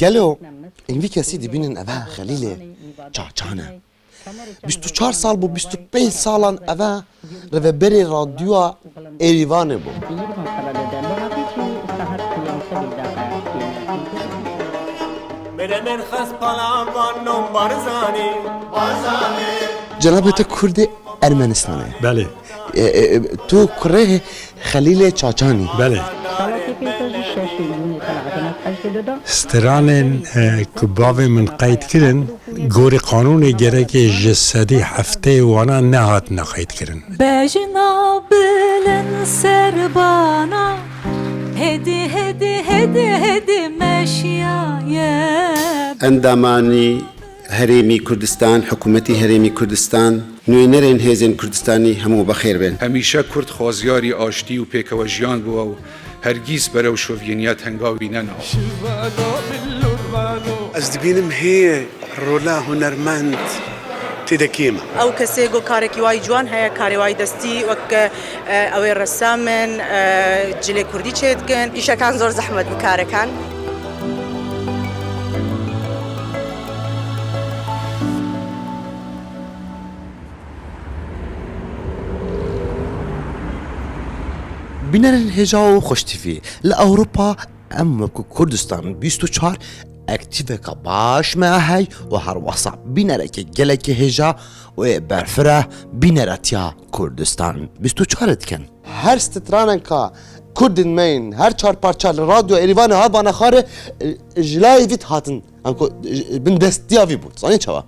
قالوا إن في كسي دي بينن أبا خليلي چاچانه 24 سال بو 25 سالان أبا رفبري راديو إيريوان بو جنابت كرد أرمنستانه بله تو كره خليل چاچاني بله ستران کباوی من قید کردن گوری قانون گره که جسدی هفته وانا نهات نقید کردن بجنا بلن سربانا هدي هدي هدي هدي مشيايا اندامانی هرمی کردستان حکومتی هرمی کردستان نوینرین هیزن کردستانی همو بخیر بین همیشه کرد خوازیاری آشتی و پیکوژیان بوا و هرگیز برو شوفینیت هنگاوی ننها از دبینم هی رولا هنرمند تدكيما او كسيغو كاريكي واي جوان هيا كاري واي دستي وك اوي رسامن جلي كردي تشيدكن ايشا كان زور زحمت بكاري كان بینرن هجاو خوشتیفی لأوروبا ام کردستان 24 اکتیو که باش معهی و هر وصع بینره که گلک هجا و برفره بینره تیا کردستان 24 دکن هر سترانن که کردن مین هر چار پارچال رادیو ایریوان ها بانخاره جلای ویت هاتن بن دستیاوی بود زانی چوا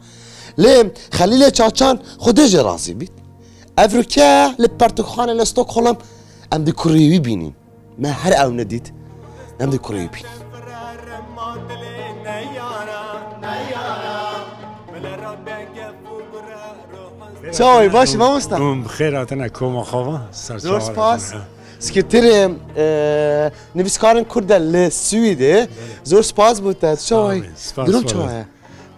لی خلیل چاچان خودش رازی بید افریقیا لپرتوخانه لستوکهولم ام دی کوریوی بینیم ما هر او ندید ام دی کوریوی بینیم چای باشی ما مستم بخیر آتنا کوما خواه زور سپاس سکرتر نویسکارن کرده لسویده زور سپاس بوده چای درم چای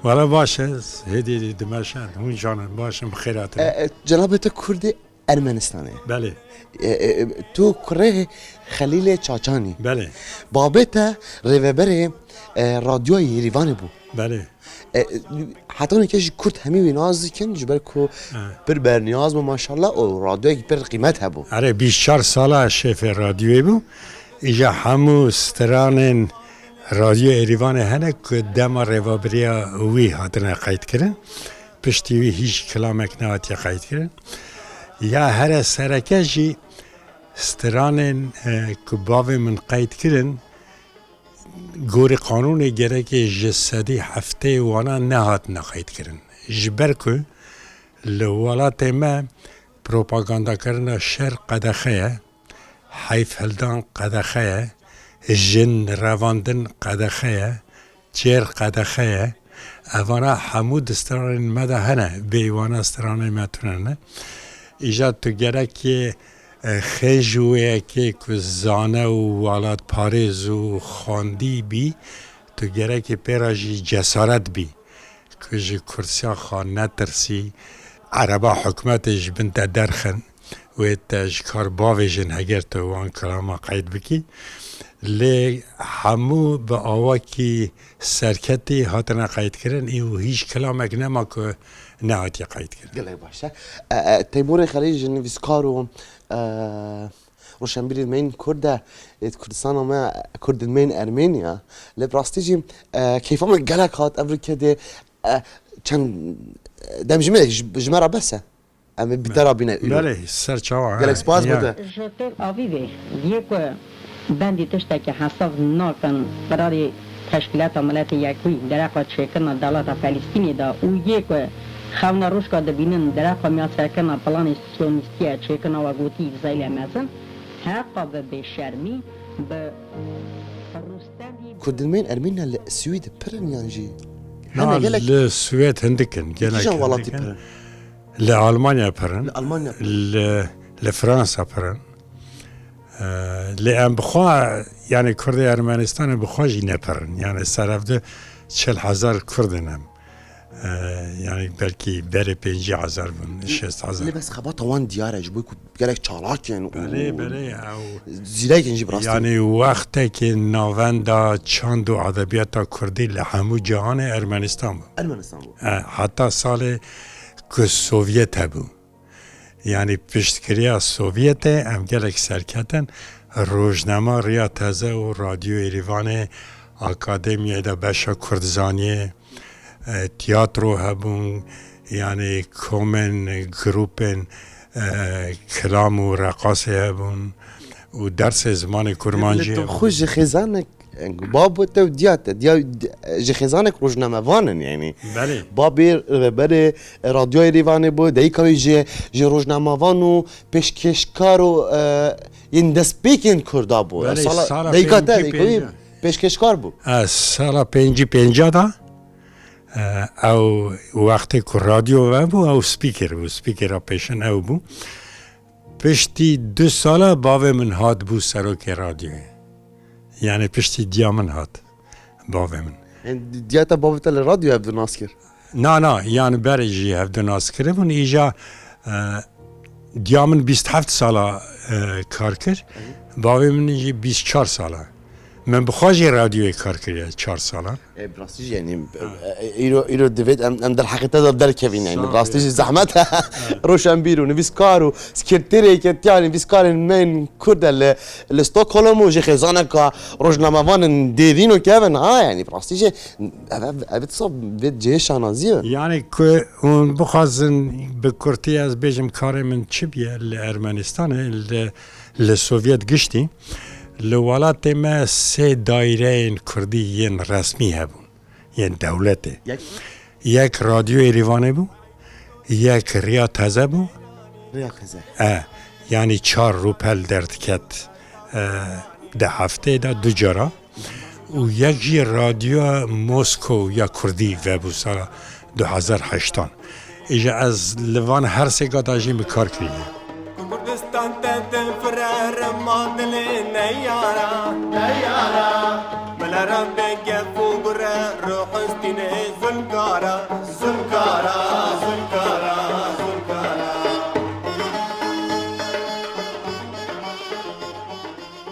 ولی باشه هدی دمشن هون جانن باشم بخیر آتنا جنابت کرد ارمنستانه بله تو کره خلیل چاچانی بله بابت ریوبر رادیو ایریوان بو بله حتی نکش کرد همی وینازی کن جبر کو بر نیاز ما ماشاءالله و رادیو بر قیمت هبو اره 24 ساله شیف رادیوی بو ایجا همو ستران رادیو ایریوان هنه که دم ریوبریا وی هاتنه قید کرن پشتی وی هیچ کلامک نهاتی قید کرن یا هر سرکشی ستران کباوی من قید کرن گوری قانون گره که جسدی هفته وانا نهات نقید کرن جبر که لولات ما پروپاگاندا کرنا شر قدخه حیف هلدان قدخه جن رواندن قدخه چیر قدخه اوانا حمود استران مده هنه بیوانا استران متوننه ایجاد تو گره که خیجوه که زانه و والات پارز و خاندی بی تو گره که پیراجی جسارت بی که جی کرسیا خان نترسی عربا حکمتش بنت درخن و تاج کار باویجن هگر تو وان کلاما قید بکی لی همو با آوا که سرکتی هاتنا قید کرن ایو هیچ کلامک نما که نهاتی قید کرن گله باشه تیمور خلیج نویسکار و روشنبیر المین کرده کردستان ما کرد المین ارمنیا لبراستی جیم کیف هم گلک هات افریقیا ده چند دم جمعه بسه اما بیتر بینه بله سر چاوا گلک سپاس بوده جتر آویوی یک بندی تشته که حساس ناکن برای تشکیلات عملیات یکوی در اقوات شکرنا دولت فلسطینی دا او یک خوانا روش که دبینن در اقوات میاد سرکرنا پلان سیونیستیه چکرنا و گوتی زیلی مزن حقا به شرمی به کرد المین ارمنیا لسوید پرن یانجی نه لسوید هندکن گلک لألمانيا برن لفرنسا برن لأن بخوا يعني كردي أرمنستان بخوا جينا برن يعني صرف ده 40,000 كردنم یعنی بلکی بر 50,000 بون 60,000 لی بس خبات وان دیارش بوی که گلک چالاکن بله بله او زیرای کنجی براستی یعنی وقتی که ناوندا چند و ادبیات کردی لهمو جهان ارمنستان بود ارمنستان بود حتی سال که سوویت هبو یعنی پشتگیری سوویت هم گلک سرکتن روزنامه ریا تازه و رادیو ایریوان اکادمیای دا بشا کردزانی تیاترو هبون یعنی کومن گروپن کلام و رقاصه هبون و درس زمان کرمانجی تو خوش خزانك باب تو ديات جي خزانك روجنامه وانن يعني بله بابي بره راديو ريواني بو دايكاوي جي روجنامه وانو پیشکشکارو يندس بيكن كردا بو بله، سالا دايكاتا پنجی دايكاوي پنجا. پیشکشکار بو سال 55 دا او وقتی که رادیو بو او سپیکر پیشن او بو پشتی 2 ساله باوی من هاد بو سروک رادیو یعنی پشتی دیا من هاد باوی من دياتا بابتا الراديو عبد الناصر نه یعنی برجی هفته ناس کرده بون ایجا دیا من 27 ساله کار کرد باوی من ایجا 24 ساله من بخواجی رادیوی کار کرد 4 ساله براستيج يعني ايرو ديفيد ام در حقيقه در كيفين يعني براستيج زحمتها روشن بيرو نفيسكارو سكرتيري كنت يعني نفيسكار من كرد لستوكهولم وجي خزانك روجنامه وان ديرينو كيفن ها يعني براستيج بتصب بيت جيش نازيه یعنی که اون بخوازن به کرتی از بیجم کار من چی بیه لارمنستان لسوویت گشتی لولات ما 3 دایره کردی ین رسمی هبون ین دولته یک رادیو ایریوانه بو یک ریا تازه بو ريا خزان یعنی 4 روپل درد کت ده هفته دا 2 جارا و یک جی رادیو مسکو یا کردی و بو سال 2008 ایجا از لوان هر سگا دا جی بکار کریه کردستان تدن فرار مادل نیارا نیارا ملارم بگه فوگره روح استینه زلگارا زلگارا زلگارا زلگارا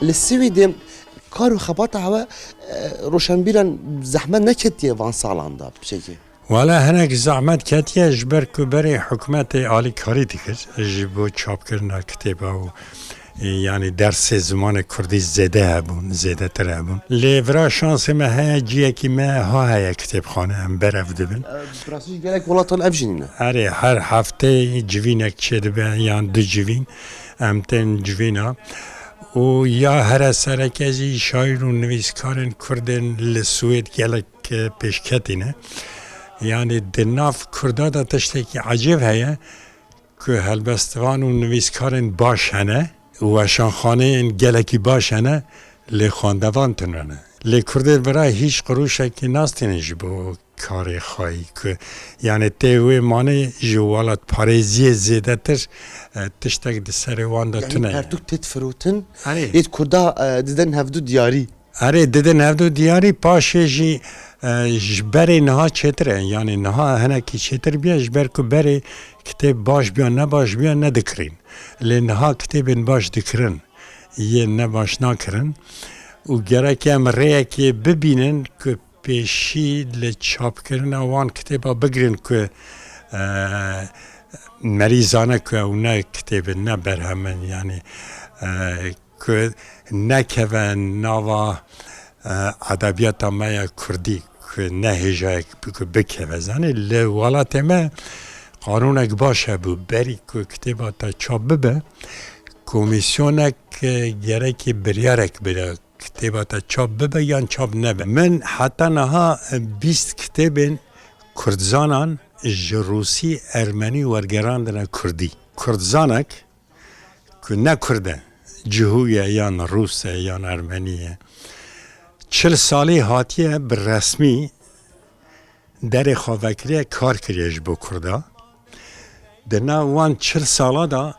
للسويد كارو خباطة هوا روشنبيران زحمة نكتية وان سالان دا بشكل والا هنک زحمت کتیه جبر که برای حکومت آلی کاری دیگر جبو چاپ کرنا کتابا و یعنی درس زمان کردی زده هبون زده تر هبون لیورا شانس ما های جیه که ما ها کتاب خانه هم برف دبن براسيش قالك ولاتان افجنينا اره هر هفته جوینک چه دبن یعنی 2 جوین امتن جوینا و یا هر سرکزی شایر و نویسکارن کردن لسوید گلک پیشکتینه یعنی دناف کردا دا تشتی که عجیب هیه که هلبستوان و نویسکارن باش هنه و شانخانه این گلکی باش هنه لی خواندوان تنرنه لی کرده برای هیچ قروشه که ناستینه جبو کار خواهی که یعنی تیوی مانه جوالات پاریزی زیده تر تشتک دی سر وان دا تونه يعني هردوك تتفروتن آره. ايد كردا ددن هفدو دياري اره دیدن هفدو دیاری پاشه جی جبری نها چتره یعنی نها هنکی چتر بیا جبر که بری کتاب باش بیا نباش بیا ندکرین لی نها کتاب باش دکرن یه نباش نکرن و گره که هم ریه که ببینن که پیشی لچاپ کرن وان کتاب بگرن که مریضانه که اونا کتاب نبرهمن یعنی که نکوه نوا ادبیات ما کردی که نه هجای که بکوه زنه لولات ما قانونک باشه بو بری که کتابات چاپ ببه کمیسیونک گره که بریارک بده کتابات چاپ ببه یا چاپ نبه من حتی نها 20 کتاب کردزانان روسی ارمنی ورگراندن کردی کردزانک که نه کرده جهویه یا روسه یا ارمنیه 40 سالی هاتیه برسمی در خواهکریه کار کریش با کرده دنا وان 40 سالا دا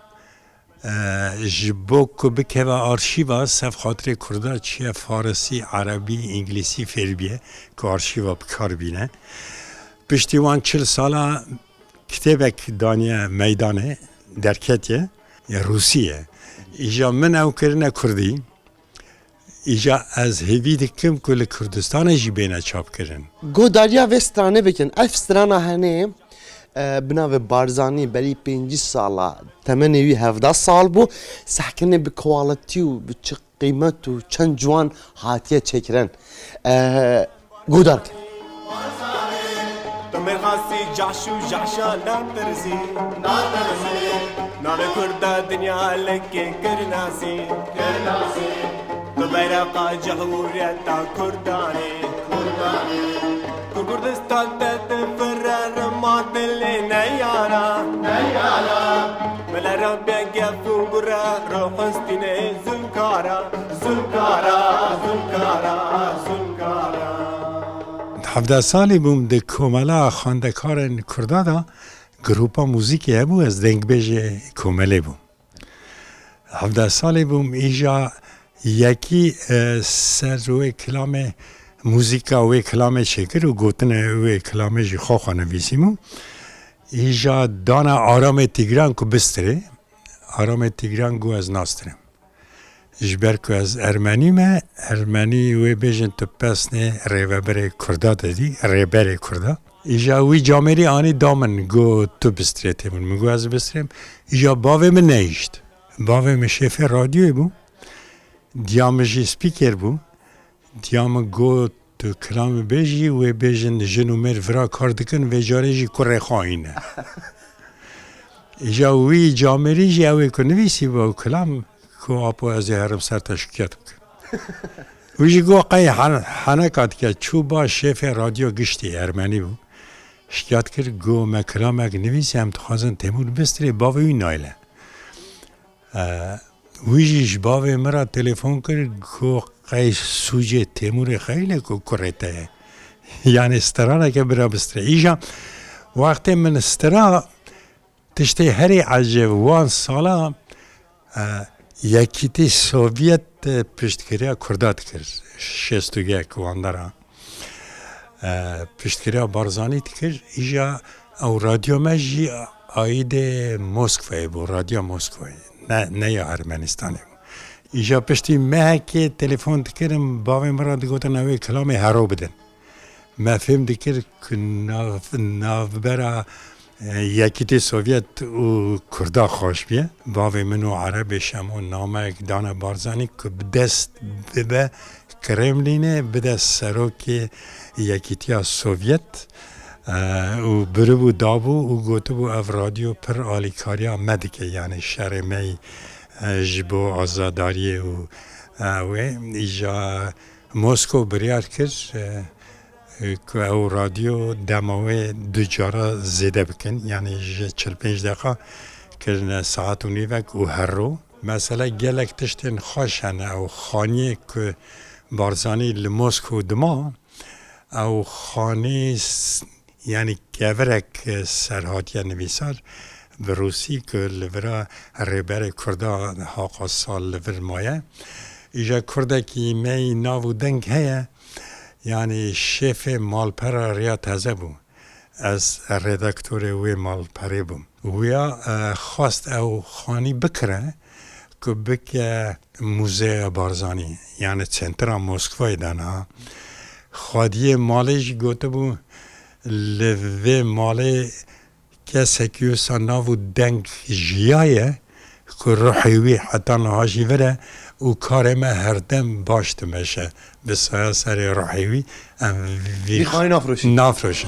جبو که بکه و آرشیوا صف خاطر کرده چیه فارسی، عربی، انگلیسی، فربیه که آرشیوا بکار بینه پشتیوان 40 سالا کتابک دانیه میدانه درکتیه یا روسیه ایجا من او کرنه کردی ایجا از هیوی دکم کل کردستان جی بینه چاپ کرن گو داریا و سترانه بکن الف سترانه هنه بناو بارزانی بری 5 سالا تمنوی 17 سال بو سحکنه به کوالتی و به چه قیمت و چند جوان هاتیه چکرن گو دار کن تمر خاصی جاشو جاشا ناترزی نام کرد دنیا لکی کرناسی تو بیرقا جهوریتا کردانی کردستان تفرر مادل نیارا ملا رب گفو گرا روحستین زلکارا زلکارا 17 سالی بوم ده کوملا خواندکارن کردا دا گروپا موزیکی هبو از دنگ بیجه کومله بوم 17 سالی بوم ایجا یکی سر روی کلام موزیکا وی کلام شکر و گوتن وی کلام جی خواه نویسیمو ایجا دانا آرام تیگران کو بستره آرام تیگران گو از ناسترم جبر که از ارمنی وی بیجن تو پسنه ریوبر کردا دادی ریبر کردا ایجا وی جامری آنی دامن گو تو بستره تیمون مگو از بسترم ایجا باوی من نیشت باوی من شیف رادیوی بو دیام جی سپیکر بو دیام گو تو کلام بیجی و بیجن جنو مر فرا کار دکن و جاره جی کره خواهینه ایجا وی جامری جی اوی که نویسی با کلام که آپو از هرم سر تشکیت بکن ویجی گو قای حنکات که چو با شیف رادیو گشتی ارمنی بو شکیت کرد گو ما کلام اگه نویسی هم تخوازن تیمور بستری باوی نایله ویجیش باوی مرا تلفن کرد گو قای سوجه تیمور خیلی که کرده یعنی استرانه که برا بستری ایجا وقتی من استرا تشتی هری عجب وان سالا یکیتی سوویت پشتگیری کردات کرد 61 واندارا پشتگیری بارزانی کرد ایجا او رادیو مجی آید موسکوی بو رادیو موسکوی نه یا ارمنستانی بو ایجا پشتی مه که تلفن کردم باوی مرا دگوتا نوی کلام هرو بدن ما فهم دکر که ناو برا یکیتی سوویت و کردا خوش بیه باوی منو عربی شمو نامک دانا بارزانی که بدست ببه کرملینه بدست سروک یکیتی سوویت و برو دابو و گوتو بو اف رادیو پر آلیکاریا مدکه یعنی شرمی جبو آزاداری و ایجا موسکو بریار کرد که او رادیو دماوی دو جارا زیده بکن یعنی 45 دقیقه کرن ساعت و نیوک و هر رو مثلا گلک تشتین خوشن او خانی که بارزانی لموسکو دما او خانی یعنی گورک سرحاتی نویسار به روسی که لورا ریبر کردا حاقا سال لور مایه ایجا کرده که می ناو دنگ هیه یعنی شیف مالپر ریا تازه بو از ردکتور وی مالپری بوم ویا خواست او خانی بکره که بکه موزه بارزانی یعنی سنتر موسکوی دانا خادی مالش گوته بو لوی مالی که سکیوسا ناو دنگ جیایه که روحیوی حتی نهاشی وره و کار ما هر دم باشت میشه به سر روحیوی میخوای نافروش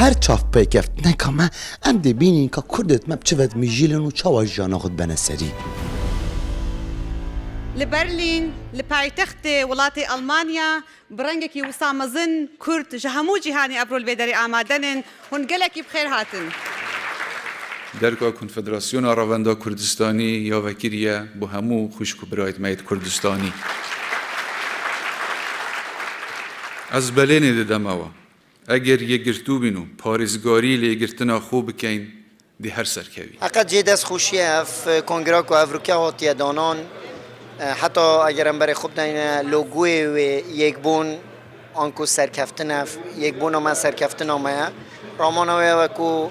هر چاف پیکفت نکامه ام دی بینین که کردت مبچوت میجیلن و چاواش جانا خود بنسری لبرلين لبايتخت ولاتي ألمانيا برنجكي وسامزن كرد جهمو جهاني أبرو البيدري آمادن هنقلكي بخير هاتن درکا کنفدراسیون راوندا کردستانی یا وکیریه با همو خوشک و برایت مید کردستانی از بلین دماوا اگر یه گرتو بینو پارزگاری لیگرتنا خوب کن دی هر سرکوی اقد جي دست خوشی اف کنگراک و افریقا هاتیه دانان حتی اگرم برای خوب دین لوگوی و یک بون آنکو سرکفتن اف یک بون ما سرکفتن آمه رامانوی وکو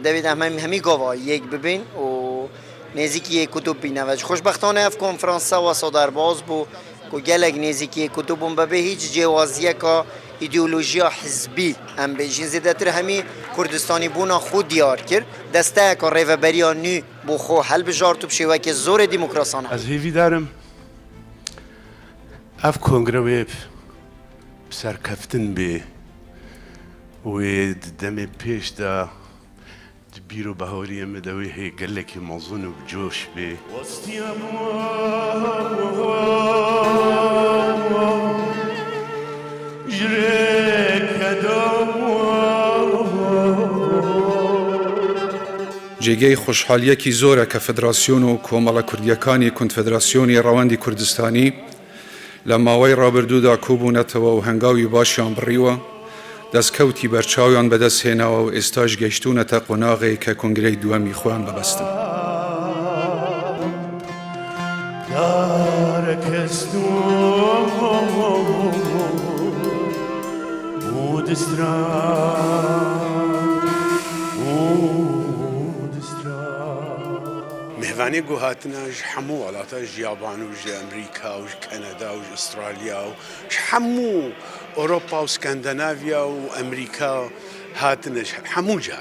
دوید همی گاوا یک ببین و نزدیکی یک کتب بینه و خوشبختانه اف کنفرانس و صدر باز بو که گلگ نزدیکی کتبون به هیچ جوازیه که ایدئولوژیا حزبی ام بیشین زیادتر همی کردستانی بونا خود دیار کرد دسته که ریوبریا نی بو خو حل بجارتو بشیوه که زور دیموکراسانه از هیوی دارم اف کنگره سرکفتن به و دم پیش دا بیرو بهاری مدوی هی گلکی موزون و جوش به جێگەی خۆشحالیەکی زۆرە کە فدراسیۆن و کۆمەڵە کوردیەکانی کنفدراسیۆنی ڕەوەندی کوردستانی لە ماوەی ڕابردوودا کۆبوونەتەوە و هەنگاوی باشیان بڕیوە دەستکەوتی بەرچاویان بەدەستهێناوە و ئێستاش گەیشتوونەتە قۆناغی کە کۆنگرەی دووەمی خۆیان ببەستن. مهوانی گوهاتناش همو علاتاش یابان و امریکا و کانادا و استرالیا و همو اوروبا و اسکاندناویا و امریکا هاتناش همو جا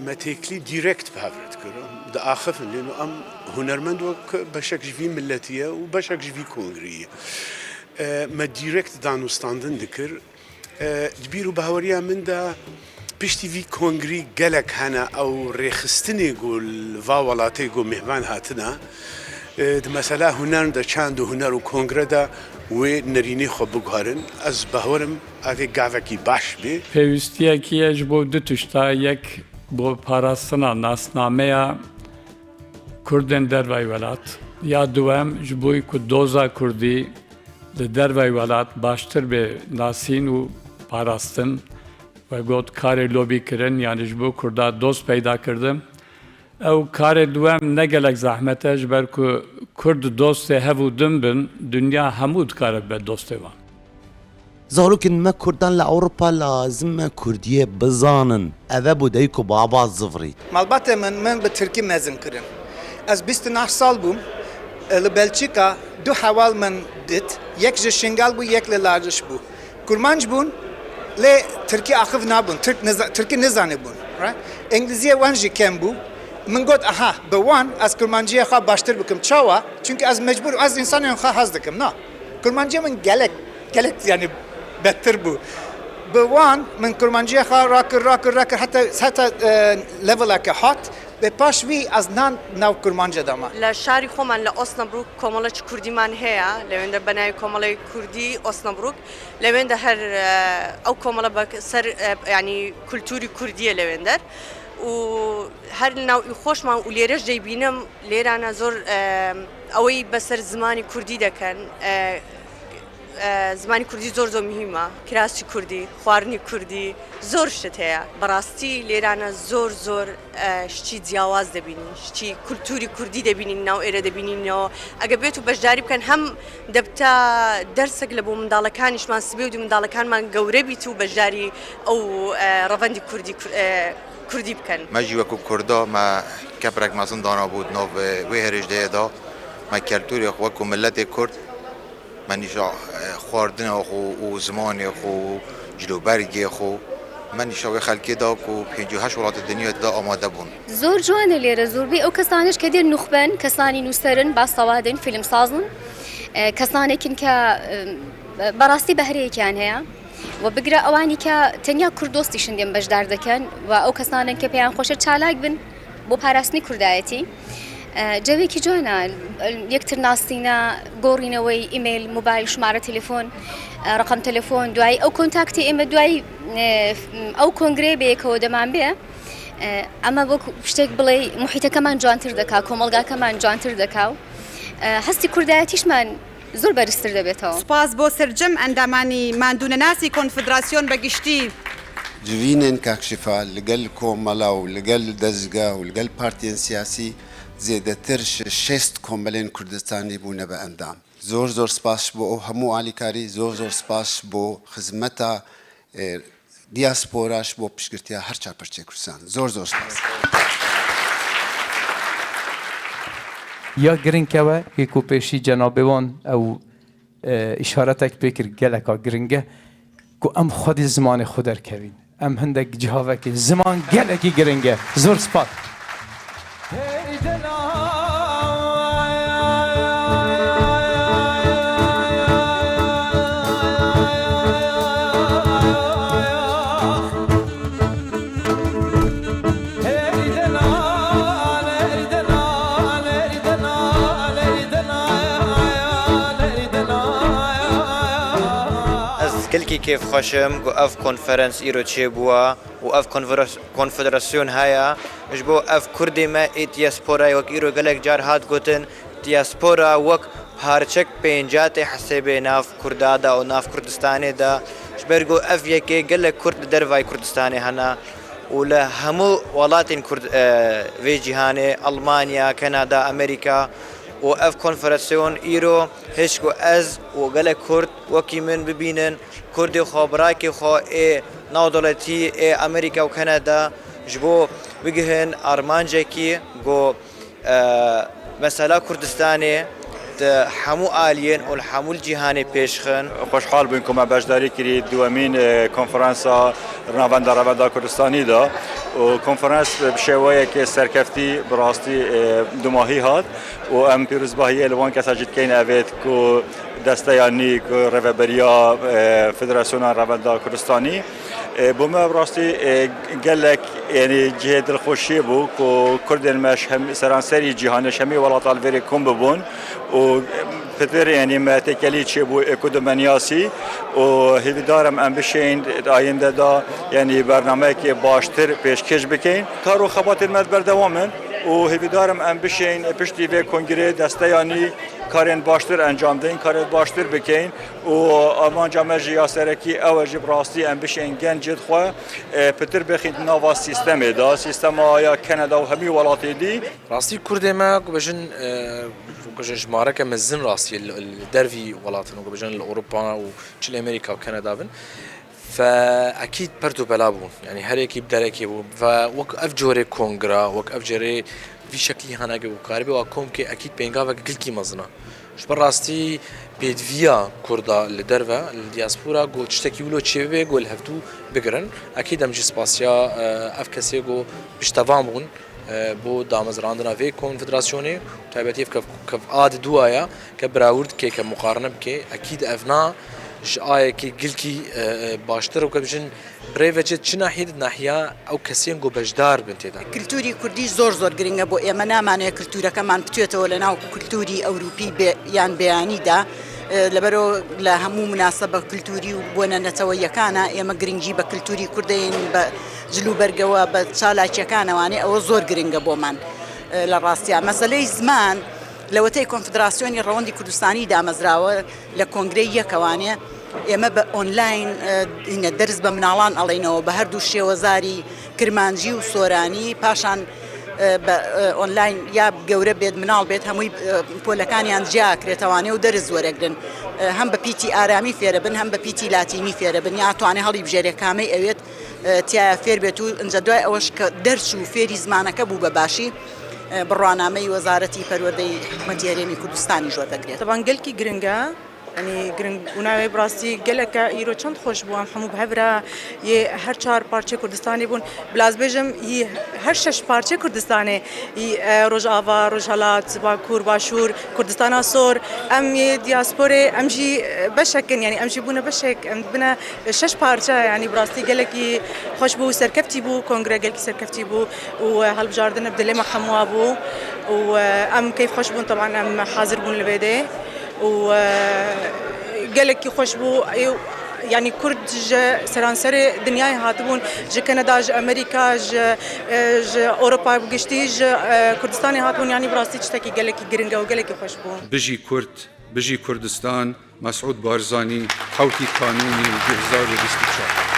متكلي ديريكت بهافرت كرو دا آخف لأنه أم هنرمند وك بشك جفي ملتية وبشك جفي كونغرية ما ديريكت دانو ستاندن دكر جبيرو بهوريا من دا بشتي في كونغري قالك هنا أو ريخستني يقول فاولاتي يقول مهمان هاتنا مثلا هنر دا چاندو هنر و کنگره دا و نرینی خوب بگهارن از بهورم اوی گاوکی باش بی پیوستیه جبو دو تشتا یک بو پاراستنا ناسنامه کردن در وی ولات یا دوام جبوی که دوزا کردی در وی ولات باشتر به ناسین و پاراستن و گوت کار لوبی کرن یعنی جبو کرده دوست پیدا کردم او کار دوام نگلک زحمته جبر که کرد دوست هفو دم بن دنیا همود کار به دوسته وان زاروكن ما كردان لأوروبا لازم كردية بزانن أذا بديكو بابا الزفري مالبات من بتركي مازن كرن از 29 سال بوم لبلجيكا دو حوال من دت يك جشنگال بو يك للاجش بو كرمانج بون ل تركي اخف نابون تركي نزانه بون انجليزيه وانجي كم بو من قلت اها بوان از كرمانجيه خا باشتر بكم تشاوا چونكي از مجبور از انسان خا حظ دكم نا كرمانجيه من قالك يعني بهتر بو بوان من كرمانجيه خا راكر حتى ليفل هات بپاش وی از ناو کرمانجه داما لشاری خومن لأسنبروک کاملا کردی من هیا لوند بنای کاملا کردی اسنبروک لوند هر او کاملا بک سر يعني کلتوری کردیه لوندر و هر نوع خوش من ولیرش جیبینم لیرانا زور اوی بسر زمانی کردی دکن زمانی کردی زور مهمه کراسی کردی خوارنی کردی زور شته براستی لیرانا زور شتی جواز دبینی شتی کلتوری کردی دبینی نو ایره دبینی نو اگه بیتو بجاری بکن هم دبتا درسک لبو مندالکانش من سبیو دی مندالکان من گوره بیتو بجاری او روندی کردی بکن ماجی وکو کردا ما کبرک مازن دانا بود نو و هرج دا ما کلتوری وکو ملت کرد منیشا خواردن خو و زمان خو جلوبرگی خو منیشا و خلکی دا کو 58 ولات دنیا دا آماده بون زور جوان لیره زور بی او کسانش کدیر نخبن کسانی نوسترن با سوادن فیلم سازن کسانی کن که براستی بهره کن هیا و بگره اوانی که تنیا کردوستیشن دیم بجدار دکن و او کسانی که پیان خوش چالاک بن بو پرستنی کردایتی جوێکی جوانە یەکتر ناسینە گۆڕینەوەی ئیمێل موبایل ژمارە تەلەفۆن ڕقم تەلەفۆن دوای ئەو کۆنتاکتی ئێمە دوای ئەو کۆنگرێ بەیەکەوە دەمان بێ ئەمە وەک شتێک بڵێ محیتەکەمان جوانتر دەکا کۆمەڵگاکەمان جوانتر دەکا و هەستی کوردایەتیشمان زۆر بەرزتر دەبێتەوە. سپاس بۆ سرجەم ئەندامانی ماندوونەناسی کۆنفدراسیۆن بەگشتی جوینên کاکشفا لەگەل کۆمەڵا و لەگەل دەستگا و لەگەل پارتیên سیاسی زێدەتر 6 کۆمەلێن کوردستانی بوونە بە ئەندام. زۆر سپاس بۆ ئەو هەموو ئالیکاری زۆر سپاس بۆ خزمەتە دیاسپۆراش بۆ پشتگرتیا هەر چاپەرچێ کوردستان. زۆر سپاس. یا گرنگەوە هیچ و پێشی جەنابێوان ئەو ئیشارەتێک پێکرد گەلێکا گرنگە کو ئەم خودی زمانی خۆ دەرکەوین ئەم هەندێک جیهاوێکی زمان گەلێکی گرنگە زۆر سپاس. گەلکی کێف خۆشم و ئەف کۆنفەرەنس ئیرۆ چێ بووە و ئەف کۆنفدراسیۆن هەیە ش بۆ ئەف کوردێمە ئێ دیاسپۆرای وەک ئیرۆ گەلێک جار هات گوتن دیاسپۆرا وەک پارچەک پێنجاتێ حەسێبێ ناف کوردادا و ناف کوردستانێدا ش بەرگۆ ئەف یەکێ گەلێک کورد دەرڤای کوردستانی هەنا و لە هەموو وڵاتین کورد وێ جیهانێ ئەڵمانیا کەنادا ئەمریکا و ئەف کۆنفرەنسیۆن ئیرۆ هێشک و ئەز و گەلێک کورد وەکی من ببینن کوردی خۆ براکی خۆ ئێ ناودەوڵەتی ئێ ئەمریکا و کەنەدا ji بۆ بگهن ئارمانجێکی بۆ مەسەلا کوردستانێ هەموو ئالیێن و هەموو جیهانی پێشخن. خۆشحاڵ بووین کۆمە بەشداری کردی دووەمین کۆنفرەنسا ڕناوەندە ڕەوەندا کوردستانیدا و کۆنفرەنس شێوەیەکی سەرکەفتی بڕاستی دوماهی هات و ئەم پیرۆزباهیە لەوان کەسا جیتکەین ئەوێت و دەستەیانی ڕێڤەبەریا فدراسیۆنا ڕەوەندا کوردستانی بۆ مە ڕاستی گەلێک ینی جێ دڵخۆشیە بوو و کوردێن مەش سەرانسەری جیهانە هەمی وڵات ئالڤێری کۆم ببوون و پتر ینی مەتێکەلی چێ بوو ئێکودمەنیاسی و هیویدارم ئەم بشین ئایندەدا ینی بەرنامەیەکی باشتر پێشکەش بکەین کار و خەباتێن مەد بەردەوامن و هیویدارم ئەم بشین پشتی vê کۆنگرê دەستەیانی karên baştir encam deyin, karên baştir bikeyin û amanca me ji yaserekî ew e ji rastî em bişên gencê xwe pitir bexîn nava sîstemê da sîstema ya Kanada û hemî welatê dî. Rastî Kurdê me bêjin jmareke mezin rastî li dervî welatin û bêjin li Ewropa û çil Amerîka û Kanada bin. فأكيد بردو بلابون يعني هريكي بدركي وك أفجوري كونغرا وك أفجوري في شكلي هناك وكاربي وكم كي أكيد بينجا وكلكي مزنا شو براستي بيدفيا كوردا لدرفا الدياسبورا قول تشتكي ولو تشيبي قول هفتو بقرن أكيد أمجي سباسيا أفكسي قو بيشتفامون بو دامز راندنا في كونفدراسيوني وتابعتي كف عاد دوايا كبراورد كي كمقارنة بكي أكيد أفنا جاي كي قلكي باشتر وكبجن بريفجت شنا حيد ناحية أو كسين جو بجدار بنتيدا. كلتوري كردي زور جرينجا بو يمنا معناه كلتورا كمان بتويته ولا ناو كلتوري أوروبي يعني بياني دا لبرو لهمو مناسبة كلتوري وبونا نتويا كانا يما جرينجي بكلتوري كردين بجلو برجوا بتشالا كانا واني أو زور جرينجا بو من للراستيا مسألة زمان لو تي كونفدراسيوني الرواندي كردستاني دا مزراوة لكونغرية كوانية ئێمە بە ئۆنلاین دەرس بە مناڵان ئەڵێنەوە بە هەردوو شێوەزاری کرمانجی و سۆرانی پاشان بە ئۆنلاین یا گەورە بێت مناڵ بێت هەمووی پۆلەکانیان جیاکرێتەوانێ و دەرس وەرەگرن هەم بە پیتی ئارامی فێرە بن هەم بە پیتی لاتینی فێرە بن یا توانێ هەڵی بژێرێ کامەی ئەوێت تایە فێر بێت و ئەنجە دوای ئەوەش کە دەرس و فێری زمانەکە بوو بە باشی بڕوانامەی وەزارەتی پەروەردەی حکومەتی هەرێمی کوردستانی ژۆر دەگرێت. طبعا گەلکی گرنگە يعني گرنگ اونای براستی گلک ایرو چند خوش بوام همو بهبره یه هر 4 پارچه کردستانی بون بلاز بجم یه هر 6 پارچه کردستانه روجاوا روجالات باکور باشور کردستان سور ام یه دیاسپوره ام جی بشکن يعني امشي بونا بشك ام بنا 6 پارچه يعني براستی گلکی خوش بو سرکفتی بو کنگره گلکی سرکفتی بو و هالبجاردن بدل ما حموا بو و ام كيف خوش بون طبعا ام حاضر بون لبيده و قالك خوش بو يعني كرد سرانسر دنياي هاتبون ج كندا ج امريكا ج اوروبا بقشتي ج كردستاني هاتبون يعني براستي تشتكي قالك جرينجا وقالك خوش بو بيجي كردستان مسعود بارزاني حوتي قانوني 2024